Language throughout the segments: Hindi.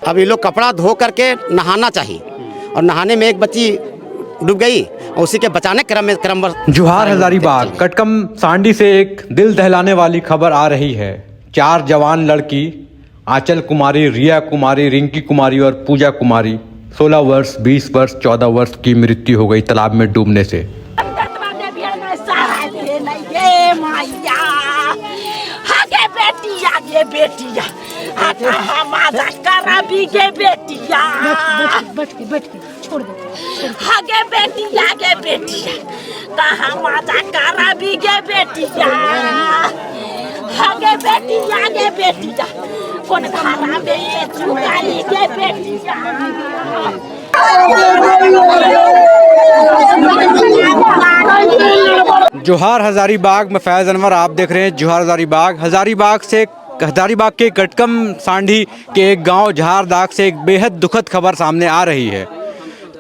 अब ये लोग कपड़ा धो करके नहाना चाहिए और नहाने में एक बच्ची डूब गई और उसी के बचाने क्रम जोहार हजारीबाग कटकम सांडी से एक दिल दहलाने वाली खबर आ रही है। 4 जवान लड़की आंचल कुमारी, रिया कुमारी, रिंकी कुमारी और पूजा कुमारी 16 वर्ष, 20 वर्ष, 14 वर्ष की मृत्यु हो गई तालाब में डूबने से। बेटिया हमारा करा भी के बेटिया छोड़ दे आगे बेटिया के बेटिया कहाँ माता करा भी के बेटिया आगे बेटिया के बेटिया कौन खाना में ये चुकाली के बेटिया। जोहार हजारीबाग में फैज़ अनवर आप देख रहे हैं जोहार हजारीबाग। हजारीबाग के कटकम सांडी के एक गांव झारदाग से एक बेहद दुखद खबर सामने आ रही है।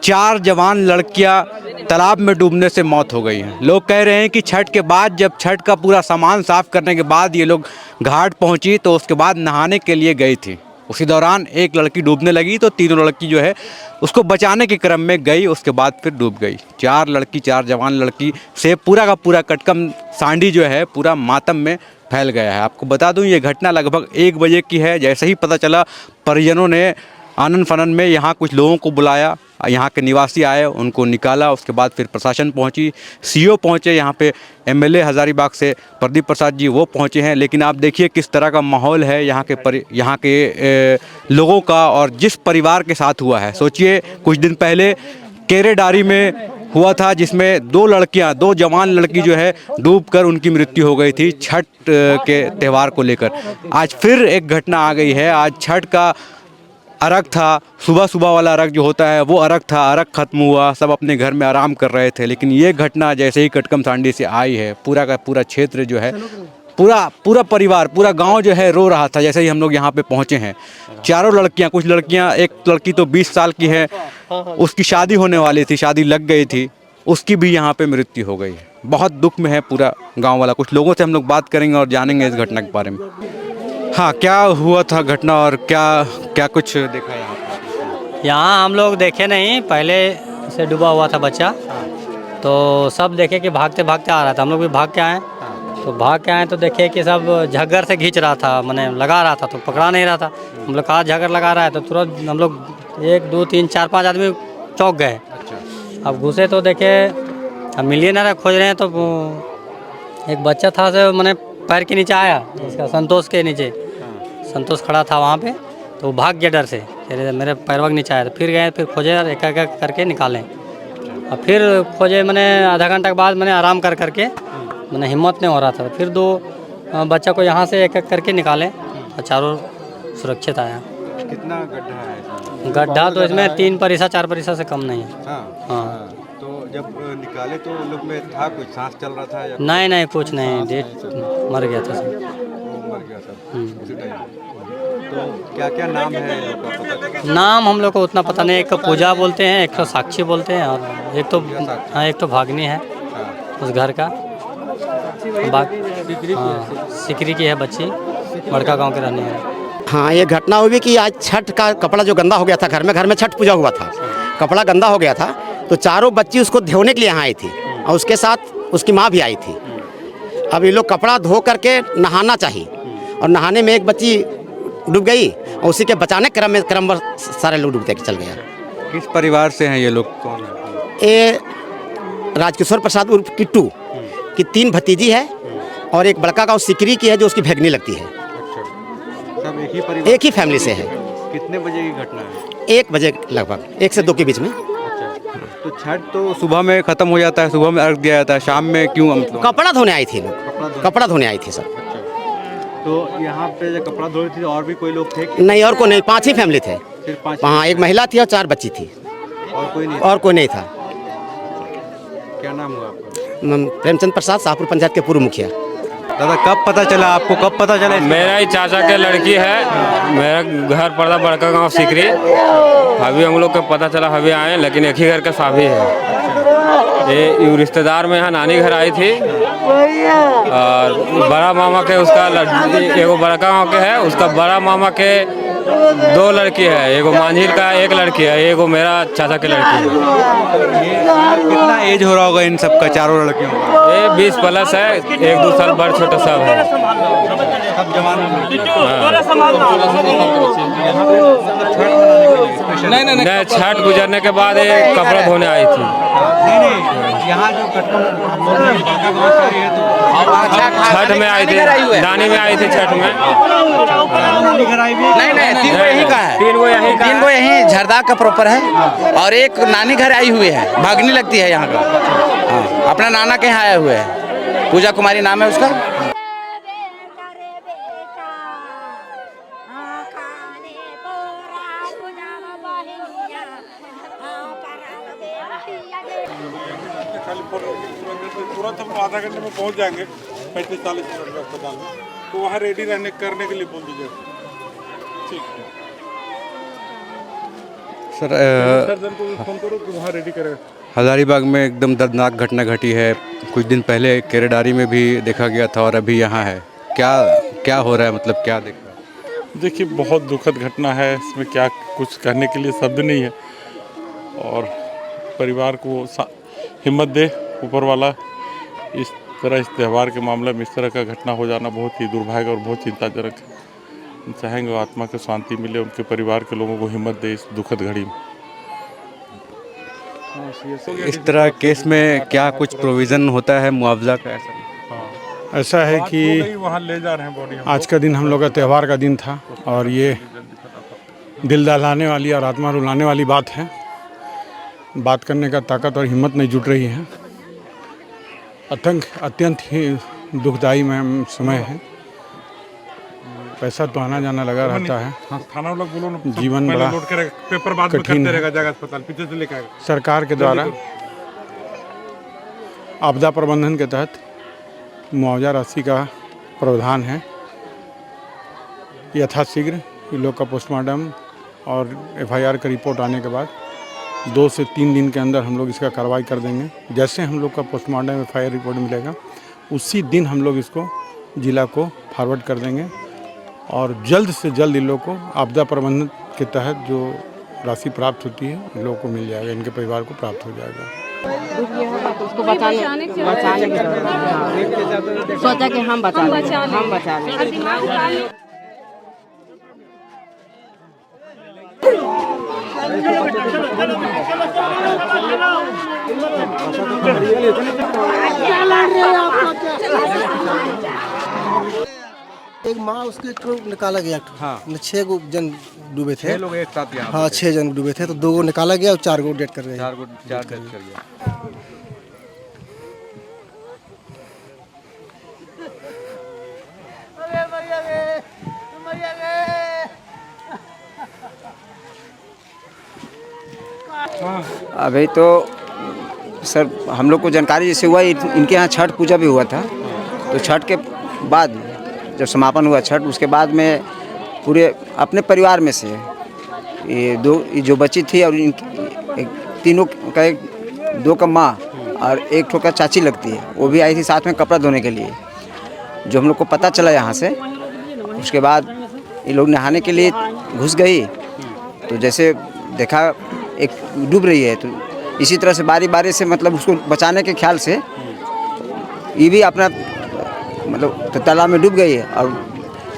4 जवान लड़कियां तालाब में डूबने से मौत हो गई हैं। लोग कह रहे हैं कि छठ के बाद, जब छठ का पूरा सामान साफ करने के बाद ये लोग घाट पहुंची तो उसके बाद नहाने के लिए गई थी। उसी दौरान एक लड़की डूबने लगी तो तीनों लड़की जो है उसको बचाने के क्रम में गई, उसके बाद फिर डूब गई। 4 जवान लड़की से पूरा का पूरा कटकम सांडी जो है पूरा मातम में फैल गया है। आपको बता दूं ये घटना लगभग 1 बजे की है। जैसे ही पता चला परिजनों ने आनन फनन में यहाँ कुछ लोगों को बुलाया, यहाँ के निवासी आए, उनको निकाला। उसके बाद फिर प्रशासन पहुँची, सीओ पहुँचे, यहाँ पे एमएलए हजारीबाग से प्रदीप प्रसाद जी वो पहुँचे हैं। लेकिन आप देखिए किस तरह का माहौल है यहाँ के लोगों का और जिस परिवार के साथ हुआ है। सोचिए कुछ दिन पहले केरेडारी में हुआ था जिसमें 2 जवान लड़की जो है डूबकर उनकी मृत्यु हो गई थी छठ के त्यौहार को लेकर। आज फिर एक घटना आ गई है। आज छठ का अर्घ था, सुबह वाला अर्घ जो होता है वो अर्घ था। अर्घ खत्म हुआ, सब अपने घर में आराम कर रहे थे। लेकिन ये घटना जैसे ही कटकम सांडी से आई है, पूरा का पूरा क्षेत्र जो है, पूरा परिवार, पूरा गांव जो है रो रहा था। जैसे ही हम लोग यहाँ पे पहुँचे हैं, 4 लड़कियाँ, कुछ लड़कियाँ, एक लड़की तो 20 साल की है, उसकी शादी होने वाली थी, शादी लग गई थी, उसकी भी यहाँ पे मृत्यु हो गई है। बहुत दुख में है पूरा गाँव वाला। कुछ लोगों से हम लोग बात करेंगे और जानेंगे इस घटना के बारे में। हाँ, क्या हुआ था घटना और क्या कुछ देखा यहाँ पे? यहाँ हम लोग देखे नहीं, पहले से डूबा हुआ था बच्चा, तो सब देखे कि भागते भागते आ रहा था। हम लोग भी भाग के आए, तो भाग के आए तो देखे कि सब झग्गर से खींच रहा था, मैंने लगा रहा था तो पकड़ा नहीं रहा था। हम लोग कहा झग्गर लगा रहा है तो तुरंत हम लोग 1 2 3 4 5 आदमी चौंक गए। अब घुसे तो देखे अब मिलिए ना रहा, खोज रहे हैं तो एक बच्चा था से मैंने पैर के नीचे आया, इसका संतोष के नीचे। संतोष खड़ा था वहाँ पे, तो भाग गया डर से, मेरे पैरवा के नीचे आया। तो फिर गए, फिर खोजे और एक करके निकालें। और फिर खोजे, मैंने आधा घंटा के बाद मैंने आराम करके मैंने हिम्मत नहीं हो रहा था। फिर 2 बच्चा को यहाँ से एक करके निकालें और चारों सुरक्षित आया। कितना गड्ढा है? गड्ढा तो इसमें 3 परिसा 4 परिसा से कम नहीं है। हाँ। तो जब निकाले तो लोग में था कुछ, सांस चल रहा था या? नहीं कुछ नहीं, डेट मर गया था सब। मर गया था। तो क्या नाम है? नाम हम लोग को उतना पता नहीं। एक तो पूजा बोलते हैं, एक तो साक्षी बोलते हैं और एक तो भागनी है उस घर का। सिकरी की है बच्ची, बड़का गांव के रहने है। हाँ, ये घटना हुई कि आज छठ का कपड़ा जो गंदा हो गया था, घर में छठ पूजा हुआ था, कपड़ा गंदा हो गया था, तो 4 बच्ची उसको धोने के लिए यहाँ आई थी और उसके साथ उसकी माँ भी आई थी। अब ये लोग कपड़ा धो करके नहाना चाहिए और नहाने में एक बच्ची डूब गई और उसी के बचाने क्रम सारे लोग डूबते चल गया। किस परिवार से हैं ये लोग? कौन है? ये राजकिशोर प्रसाद उर्फ किट्टू की 3 भतीजी है और एक बड़का गाँव सिकरी की है जो उसकी भैगनी लगती है। सब एक ही परिवार, एक ही फैमिली से है। कितने बजे की घटना है? 1 बजे लगभग, 1 से 2 के बीच में। तो छठ तो सुबह में ख़त्म हो जाता है, सुबह में अर्घ दिया जाता है, शाम में क्यों? मतलब कपड़ा धोने आई थी लोग, कपड़ा धोने आई थी सब। तो यहाँ पे जब कपड़ा धो रही थी और भी कोई लोग थे? नहीं, और कोई नहीं, 5 ही फैमिली थे। सिर्फ 5? हाँ, एक महिला थी और 4 बच्ची थी। और कोई नहीं था। क्या नाम हुआ आपका? प्रेमचंद प्रसाद, शाहपुर पंचायत के पूर्व मुखिया। दादा, कब पता चला आपको? कब पता चला? मेरा ही चाचा के लड़की है, मेरा घर पड़ता बड़का गांव सिकरी। अभी हम लोग को पता चला, अभी आए, लेकिन एक ही घर का साभी है। ये रिश्तेदार में यहाँ नानी घर आई थी और बड़ा मामा के उसका एगो बड़का गाँव के है, उसका बड़ा मामा के दो लड़की है, एगो मांझिल का एक लड़की है, एगो मेरा चाचा की लड़की है। कितना एज हो रहा होगा इन सब का, चारों लड़कियों का? ये 20 प्लस है, 1-2 साल बड़ छोटा सब है। सब जवान नहीं, छठ गुजरने के बाद ये कपड़ा धोने आई थी। नहीं, यहाँ जो छठ में आई थी, दानी में आई थी छठ में। नहीं, तीन गो यहीं का है, तीन गो यहीं झरदा का प्रॉपर है, और एक नानी घर आई हुई है, भागनी लगती है यहाँ का। हाँ, अपना नाना के यहाँ आए हुए हैं, पूजा कुमारी नाम है उसका। तुरंत हम आधा घंटे में पहुंच जाएंगे 35-40 मिनट में अस्पताल में, तो वहाँ रेडी करने के लिए बोल दीजिए। ठीक है सर, सर्जन को फोन करो कि वहाँ रेडी करें। हजारीबाग में एकदम दर्दनाक घटना घटी है। कुछ दिन पहले केरेडारी में भी देखा गया था और अभी यहाँ है। क्या हो रहा है, मतलब क्या देख रहा है? देखिए, बहुत दुखद घटना है, इसमें क्या कुछ कहने के लिए शब्द नहीं है, और परिवार को हिम्मत दे ऊपर वाला। इस त्यौहार के मामले में इस तरह का घटना हो जाना बहुत ही दुर्भाग्य और बहुत चिंताजनक है। चाहेंगे आत्मा को शांति मिले, उनके परिवार के लोगों को हिम्मत दे इस दुखद घड़ी में। इस तरह केस में क्या कुछ प्रोविज़न होता है मुआवजा का? ऐसा है कि वहाँ ले जा रहे हैं बॉडी। आज का दिन हम लोग का त्यौहार का दिन था, और ये दिल दहलाने वाली और आत्मा रुलाने वाली बात है। बात करने का ताकत और हिम्मत नहीं जुट रही है। अत्यंत ही दुखदायी समय है। पैसा तो आना जाना लगा रहता है। थाना लोग बोलो ना, जीवन बड़ा पेपर बाद में करते रहेगा, जगह अस्पताल पीछे से लेकर आएगा। सरकार के द्वारा आपदा प्रबंधन के तहत मुआवजा राशि का प्रावधान है। यथाशीघ्र इन लोग का पोस्टमार्टम और FIR का रिपोर्ट आने के बाद 2 से 3 दिन के अंदर हम लोग इसका कार्रवाई कर देंगे। जैसे हम लोग का पोस्टमार्टम FIR रिपोर्ट मिलेगा, उसी दिन हम लोग इसको जिला को फॉरवर्ड कर देंगे, और जल्द से जल्द इन लोग को आपदा प्रबंधन के तहत जो राशि प्राप्त होती है इन लोगों को मिल जाएगा, इनके परिवार को प्राप्त हो जाएगा। उसको बचाने की सोचा कि हम बचा लें। एक माँ उसके निकाला गया। हाँ। 6 जन डूबे थे। 6 लोग एक साथ यहाँ? हाँ, 6 जन डूबे थे, तो 2 को निकाला गया और 4 को डेथ कर गए। 4 डेथ कर गया। अभी तो सर हम लोग को जानकारी जैसे हुआ, इनके यहाँ छठ पूजा भी हुआ था, तो छठ के बाद जब समापन हुआ छठ, उसके बाद में पूरे अपने परिवार में से ये जो बच्ची थी और तीनों का 2 का माँ और 1 ठो का चाची लगती है, वो भी आई थी साथ में कपड़ा धोने के लिए। जो हम लोग को पता चला यहाँ से, उसके बाद ये लोग नहाने के लिए घुस गई, तो जैसे देखा एक डूब रही है, तो इसी तरह से बारी बारी से मतलब उसको बचाने के ख्याल से ये भी अपना मतलब तालाब में डूब गई है, और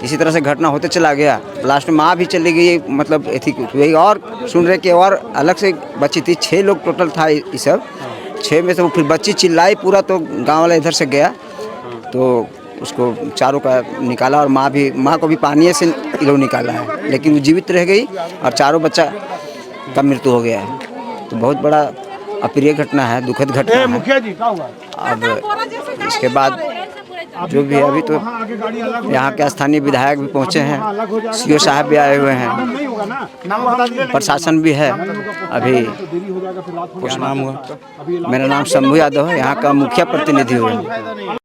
इसी तरह से घटना होते चला गया। लास्ट में माँ भी चली गई, मतलब वही। और सुन रहे कि और अलग से बच्ची थी, 6 लोग टोटल था ये सब। 6 में से वो फिर बच्ची चिल्लाई पूरा, तो गांव वाला इधर से गया तो उसको चारों का निकाला, और माँ को भी पानी से लोग निकाला है, लेकिन वो जीवित रह गई और चारों बच्चा का मृत्यु हो गया है। तो बहुत बड़ा अप्रिय घटना है, दुखद घटना है। अब इसके बाद जो भी है, अभी तो यहाँ के स्थानीय विधायक भी पहुँचे हैं, CO साहब भी आए हुए हैं, प्रशासन भी है। अभी क्या नाम हुआ? मेरा नाम शंभू यादव है, यहाँ का मुखिया प्रतिनिधि हूँ।